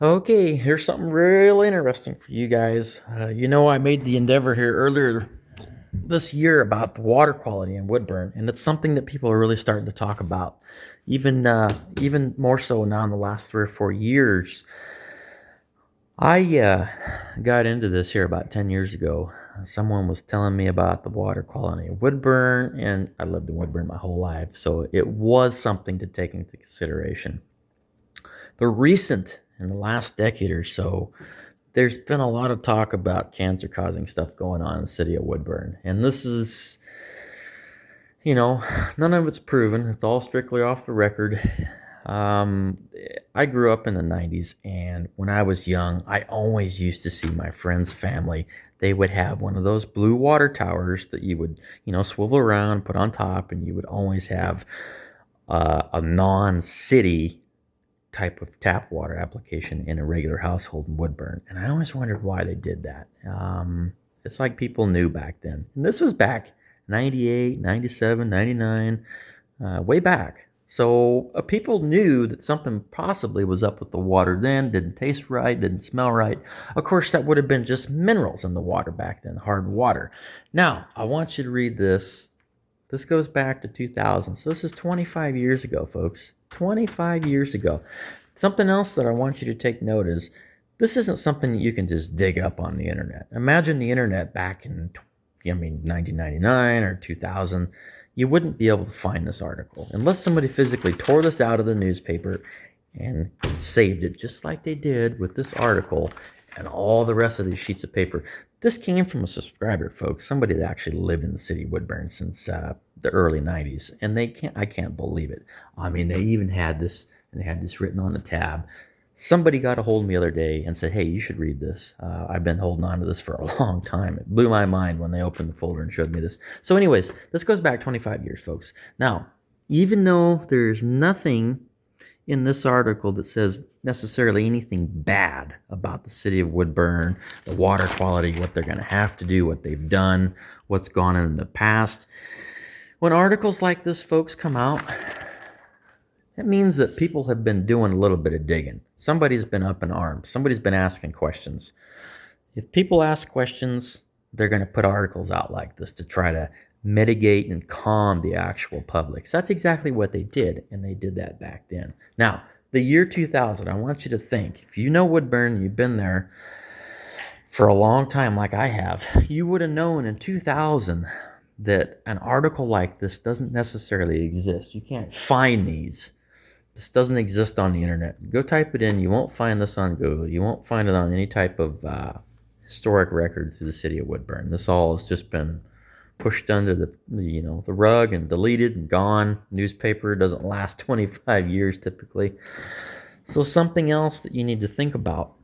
Okay, here's something real interesting for you guys. I made the endeavor here earlier this year about the water quality in Woodburn, and it's something that people are really starting to talk about, even more so now in the last 3 or 4 years. I got into this here about 10 years ago. Someone was telling me about the water quality in Woodburn, and I lived in Woodburn my whole life, so it was something to take into consideration. In the last decade or so, there's been a lot of talk about cancer causing stuff going on in the city of Woodburn. And this is, you know, none of it's proven. It's all strictly off the record. Um, I grew up in the 90s, and when I was young, I always used to see my friends' family. They would have one of those blue water towers that you would, swivel around, put on top, and you would always have a non city type of tap water application in a regular household in Woodburn. And I always wondered why they did that. It's like people knew back then. And this was back 98, 97, 99, way back. So people knew that something possibly was up with the water then, didn't taste right, didn't smell right. Of course, that would have been just minerals in the water back then, hard water. Now, I want you to read this. This goes back to 2000. So this is 25 years ago, folks. 25 years ago. Something else that I want you to take note is this isn't something that you can just dig up on the internet. Imagine the internet back in 1999 or 2000. You wouldn't be able to find this article unless somebody physically tore this out of the newspaper and saved it, just like they did with this article and all the rest of these sheets of paper. This came from a subscriber, folks, somebody that actually lived in the city of Woodburn since the early 90s, and I can't believe it. I mean, they even had this, and they had this written on the tab. Somebody got a hold of me the other day and said, "Hey, you should read this. I've been holding on to this for a long time." It blew my mind when they opened the folder and showed me this. So anyways, this goes back 25 years, folks. Now, even though there's nothing in this article that says necessarily anything bad about the city of Woodburn, the water quality, what they're going to have to do, what they've done, what's gone on in the past. When articles like this, folks, come out, it means that people have been doing a little bit of digging. Somebody's been up in arms. Somebody's been asking questions. If people ask questions, they're going to put articles out like this to try to mitigate and calm the actual public. So that's exactly what they did, and they did that back then. Now, the year 2000, I want you to think, if you know Woodburn, you've been there for a long time like I have, you would have known in 2000 that an article like this doesn't necessarily exist. You can't find these. This doesn't exist on the internet. Go type it in. You won't find this on Google. You won't find it on any type of historic records of the city of Woodburn. This all has just been pushed under the rug and deleted and gone. Newspaper doesn't last 25 years typically. So something else that you need to think about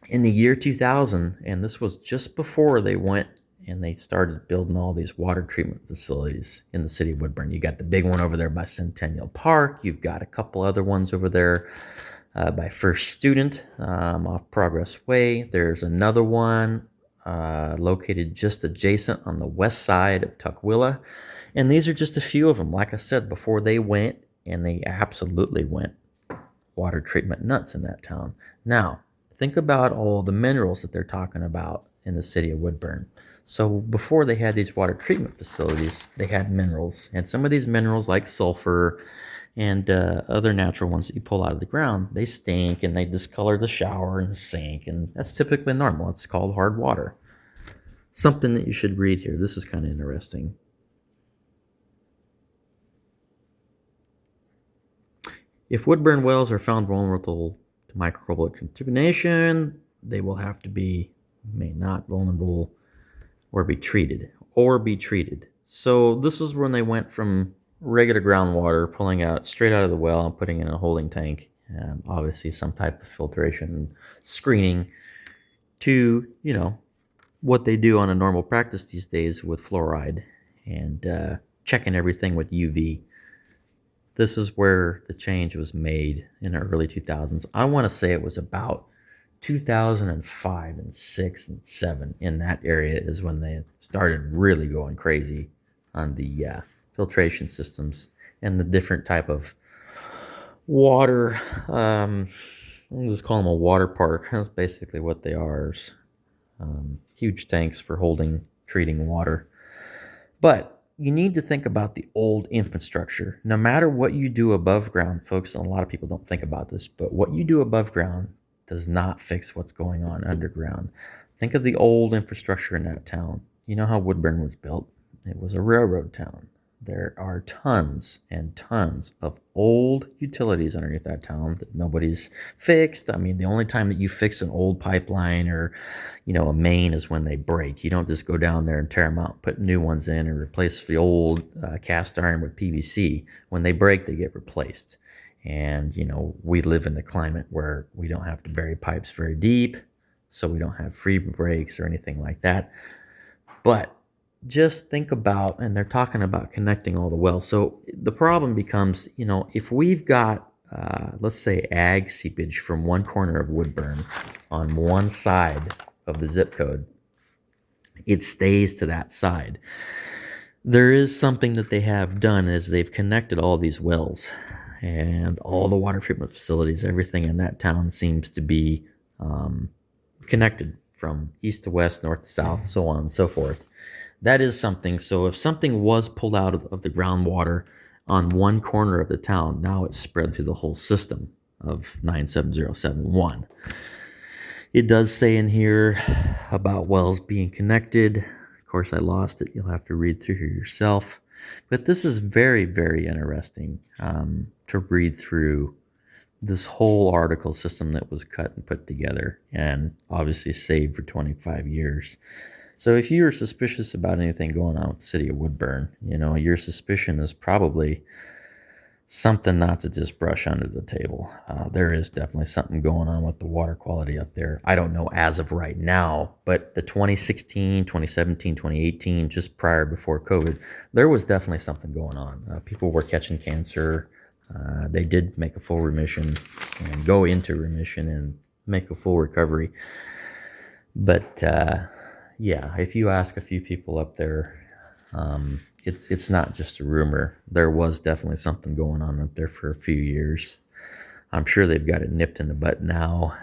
in the year 2000, and this was just before they went and they started building all these water treatment facilities in the city of Woodburn. You got the big one over there by Centennial Park. You've got a couple other ones over there by First Student off Progress Way. There's another one located just adjacent on the west side of Tukwila. And these are just a few of them. Like I said, before they went, and they absolutely went water treatment nuts in that town. Now, think about all the minerals that they're talking about in the city of Woodburn. So before they had these water treatment facilities, they had minerals. And some of these minerals, like sulfur and other natural ones that you pull out of the ground, they stink and they discolor the shower and the sink. And that's typically normal. It's called hard water. Something that you should read here. This is kind of interesting. If Woodburn wells are found vulnerable to microbial contamination, they will have to be made not vulnerable or be treated. So this is when they went from regular groundwater, pulling out straight out of the well and putting it in a holding tank, obviously some type of filtration and screening, to, what they do on a normal practice these days with fluoride and checking everything with UV. This is where the change was made in the early 2000s. I want to say it was about 2005 and 6 and 7. In that area is when they started really going crazy on the filtration systems and the different type of water We'll just call them a water park. That's basically what they are. Huge tanks for treating water. But you need to think about the old infrastructure. No matter what you do above ground, folks, and a lot of people don't think about this, but what you do above ground does not fix what's going on underground. Think of the old infrastructure in that town. You know how Woodburn was built? It was a railroad town. There are tons and tons of old utilities underneath that town that nobody's fixed. I mean, the only time that you fix an old pipeline or, a main is when they break. You don't just go down there and tear them out, put new ones in, and replace the old cast iron with PVC. When they break, they get replaced. And, we live in the climate where we don't have to bury pipes very deep, so we don't have free breaks or anything like that. But just think about, and they're talking about connecting all the wells. So the problem becomes, if we've got, let's say, ag seepage from one corner of Woodburn on one side of the zip code, it stays to that side. There is something that they have done is they've connected all these wells and all the water treatment facilities. Everything in that town seems to be connected from east to west, north to south, so on and so forth. That is something. So if something was pulled out of the groundwater on one corner of the town, now it's spread through the whole system of 97071. It does say in here about wells being connected. Of course, I lost it. You'll have to read through here yourself. But this is very, very interesting to read through this whole article system that was cut and put together and obviously saved for 25 years. So if you are suspicious about anything going on with the city of Woodburn, your suspicion is probably something not to just brush under the table. There is definitely something going on with the water quality up there. I don't know as of right now, but the 2016, 2017, 2018, just before COVID, there was definitely something going on. People were catching cancer. They did make a full remission and go into remission and make a full recovery. But yeah, if you ask a few people up there, it's not just a rumor. There was definitely something going on up there for a few years. I'm sure they've got it nipped in the butt now,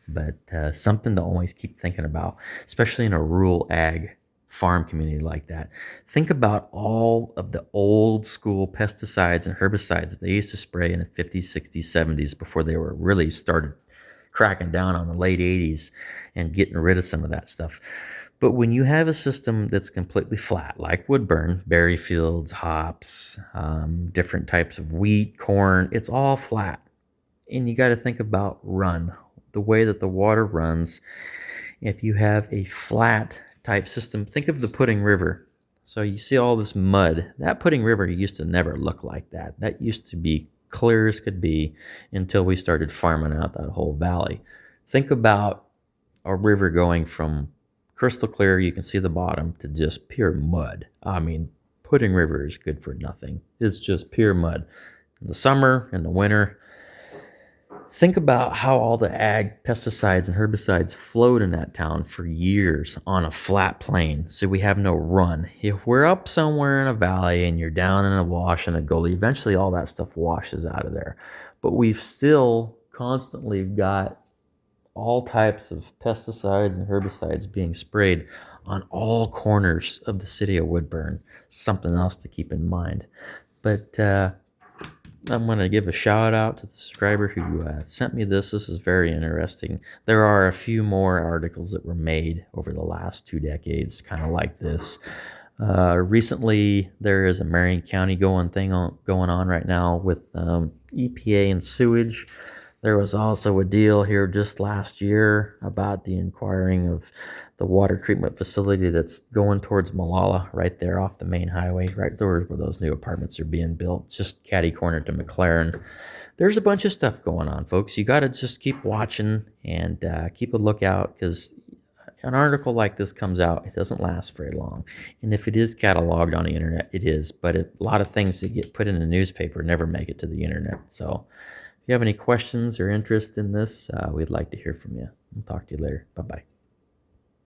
but something to always keep thinking about, especially in a rural ag farm community like that. Think about all of the old school pesticides and herbicides that they used to spray in the 50s, 60s, 70s before they were really started cracking down on the late 80s and getting rid of some of that stuff. But when you have a system that's completely flat, like Woodburn, berry fields, hops, different types of wheat, corn, it's all flat. And you got to think about the way that the water runs. If you have a flat type system, think of the Pudding River. So you see all this mud. That Pudding River used to never look like that. That used to be clear as could be until we started farming out that whole valley. Think about a river going from crystal clear, you can see the bottom, to just pure mud. I mean, Pudding River is good for nothing. It's just pure mud. In the summer, in the winter, think about how all the ag pesticides and herbicides flowed in that town for years on a flat plain, so we have no run. If we're up somewhere in a valley and you're down in a wash and a gully, eventually all that stuff washes out of there. But we've still constantly got all types of pesticides and herbicides being sprayed on all corners of the city of Woodburn. Something else to keep in mind. But I'm going to give a shout out to the subscriber who sent me this. This is very interesting. There are a few more articles that were made over the last 2 decades, kind of like this. Recently, there is a Marion County going on right now with EPA and sewage. There was also a deal here just last year about the inquiring of the water treatment facility that's going towards Malala, right there off the main highway, right there where those new apartments are being built, just catty corner to McLaren. There's a bunch of stuff going on, folks. You got to just keep watching and keep a lookout, because an article like this comes out, it doesn't last very long. And if it is cataloged on the internet, it is. But a lot of things that get put in the newspaper never make it to the internet. So if you have any questions or interest in this, we'd like to hear from you. We'll talk to you later. Bye-bye.